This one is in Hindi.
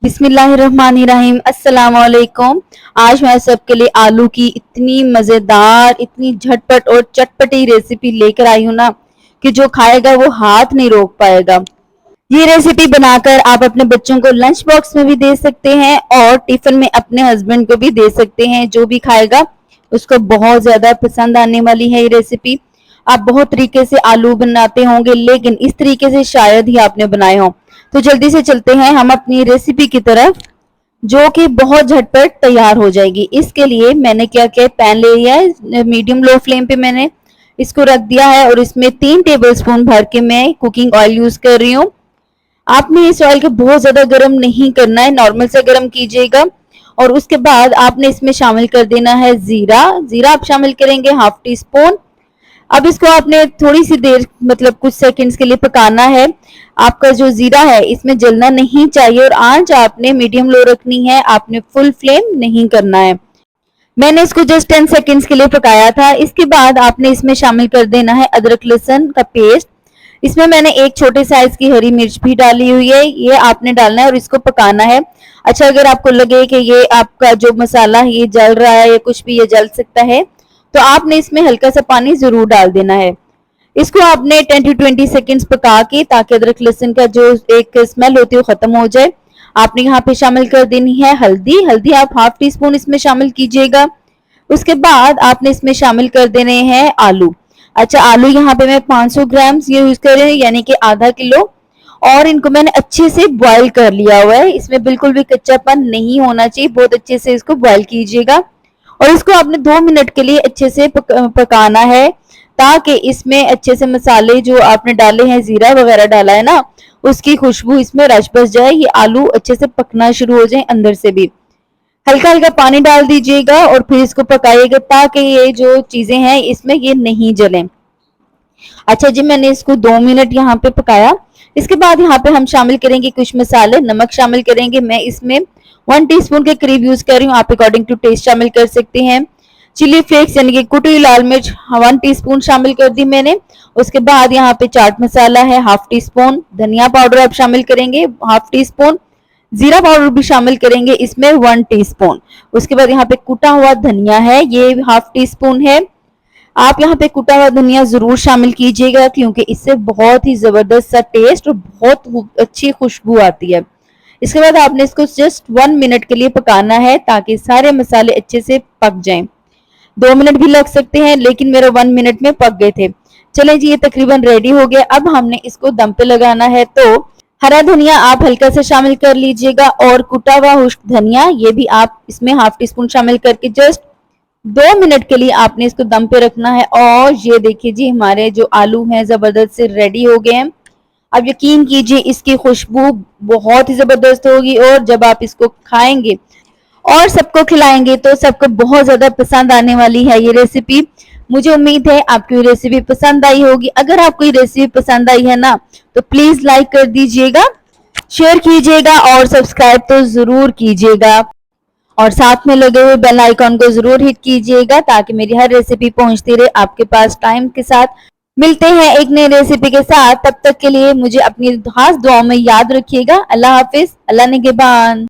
बिस्मिल्लाहिर्रहमानिर्रहीम। अस्सलाम वालेकुम। आज मैं सबके लिए आलू की इतनी मज़ेदार, इतनी झटपट और चटपटी रेसिपी लेकर आई हूँ ना कि जो खाएगा वो हाथ नहीं रोक पाएगा। ये रेसिपी बनाकर आप अपने बच्चों को लंच बॉक्स में भी दे सकते हैं और टिफिन में अपने हस्बैंड को भी दे सकते हैं। जो भी खाएगा उसको बहुत ज्यादा पसंद आने वाली है ये रेसिपी। आप बहुत तरीके से आलू बनाते होंगे लेकिन इस तरीके से शायद ही आपने बनाए हों। तो जल्दी से चलते हैं हम अपनी रेसिपी की तरफ, जो कि बहुत झटपट तैयार हो जाएगी। इसके लिए मैंने क्या किया, पैन ले लिया है, मीडियम लो फ्लेम पे मैंने इसको रख दिया है और इसमें 3 टेबलस्पून भर के मैं कुकिंग ऑयल यूज कर रही हूँ। आपने इस ऑयल को बहुत ज्यादा गर्म नहीं करना है, नॉर्मल से गर्म कीजिएगा। और उसके बाद आपने इसमें शामिल कर देना है जीरा। जीरा आप शामिल करेंगे हाफ टी स्पून। अब इसको आपने थोड़ी सी देर, मतलब कुछ सेकंड्स के लिए पकाना है। आपका जो जीरा है इसमें जलना नहीं चाहिए और आंच आपने मीडियम लो रखनी है, आपने फुल फ्लेम नहीं करना है। मैंने इसको जस्ट 10 सेकंड्स के लिए पकाया था। इसके बाद आपने इसमें शामिल कर देना है अदरक लहसुन का पेस्ट। इसमें मैंने एक छोटे साइज की हरी मिर्च भी डाली हुई है, ये आपने डालना है और इसको पकाना है। अच्छा, अगर आपको लगे कि ये आपका जो मसाला है ये जल रहा है या कुछ भी ये जल सकता है तो आपने इसमें हल्का सा पानी जरूर डाल देना है। इसको आपने 10 to 20 सेकंड्स पका के, ताकि अदरक लहसुन का जो एक स्मेल होती है वो खत्म हो जाए। आपने यहाँ पे शामिल कर देनी है हल्दी। हल्दी आप हाफ टी स्पून इसमें शामिल कीजिएगा। उसके बाद आपने इसमें शामिल कर देने हैं आलू। अच्छा, आलू यहाँ पे मैं 500 ग्राम ये यूज कर रही हूँ, यानी कि आधा किलो। और इनको मैंने अच्छे से बॉईल कर लिया हुआ है। इसमें बिल्कुल भी कच्चापन नहीं होना चाहिए, बहुत अच्छे से इसको बॉईल कीजिएगा। और इसको आपने 2 मिनट के लिए अच्छे से पकाना है, ताकि इसमें अच्छे से मसाले जो आपने डाले हैं, जीरा वगैरह डाला है ना, उसकी खुशबू इसमें रच बस जाए, ये आलू अच्छे से पकना शुरू हो जाए अंदर से भी। हल्का हल्का पानी डाल दीजिएगा और फिर इसको पकाइएगा, ताकि ये जो चीजें हैं इसमें ये नहीं जलें। अच्छा जी, मैंने इसको 2 मिनट यहाँ पे पकाया। इसके बाद यहाँ पे हम शामिल करेंगे कुछ मसाले। नमक शामिल करेंगे, मैं इसमें 1 टीस्पून के करीब यूज कर रही हूँ, आप अकॉर्डिंग टू टेस्ट शामिल कर सकते हैं। चिली फ्लेक्स यानी कि कुटी लाल मिर्च 1 टीस्पून शामिल कर दी मैंने। उसके बाद यहाँ पे चाट मसाला है हाफ टी स्पून। धनिया पाउडर आप शामिल करेंगे हाफ टी स्पून। जीरा पाउडर भी शामिल करेंगे इसमें 1 टीस्पून। उसके बाद यहाँ पे कुटा हुआ धनिया है, ये हाफ टी स्पून है। आप यहाँ पे कुटा हुआ धनिया जरूर शामिल कीजिएगा, क्योंकि इससे बहुत ही जबरदस्त सा टेस्ट और बहुत अच्छी खुशबू आती है। इसके बाद आपने इसको जस्ट 1 मिनट के लिए पकाना है, ताकि सारे मसाले अच्छे से पक जाएं। 2 मिनट भी लग सकते हैं, लेकिन मेरा 1 मिनट में पक गए थे। चले जी, ये तकरीबन रेडी हो गया। अब हमने इसको दम पे लगाना है, तो हरा धनिया आप हल्का से शामिल कर लीजिएगा और कुटा हुआ खुश्क धनिया ये भी आप इसमें हाफ टी स्पून शामिल करके जस्ट 2 मिनट के लिए आपने इसको दम पे रखना है। और ये देखिए जी, हमारे जो आलू हैं जबरदस्त से रेडी हो गए हैं। अब यकीन कीजिए इसकी खुशबू बहुत ही जबरदस्त होगी, और जब आप इसको खाएंगे और सबको खिलाएंगे तो सबको बहुत ज्यादा पसंद आने वाली है ये रेसिपी। मुझे उम्मीद है आपको ये रेसिपी पसंद आई होगी। अगर आपको ये रेसिपी पसंद आई है ना, तो प्लीज लाइक कर दीजिएगा, शेयर कीजिएगा और सब्सक्राइब तो जरूर कीजिएगा। और साथ में लगे हुए बेल आइकॉन को जरूर हिट कीजिएगा, ताकि मेरी हर रेसिपी पहुंचती रहे आपके पास टाइम के साथ। मिलते हैं एक नई रेसिपी के साथ, तब तक के लिए मुझे अपनी खास दुआओं में याद रखिएगा। अल्लाह हाफिज, अल्लाह निगहबान।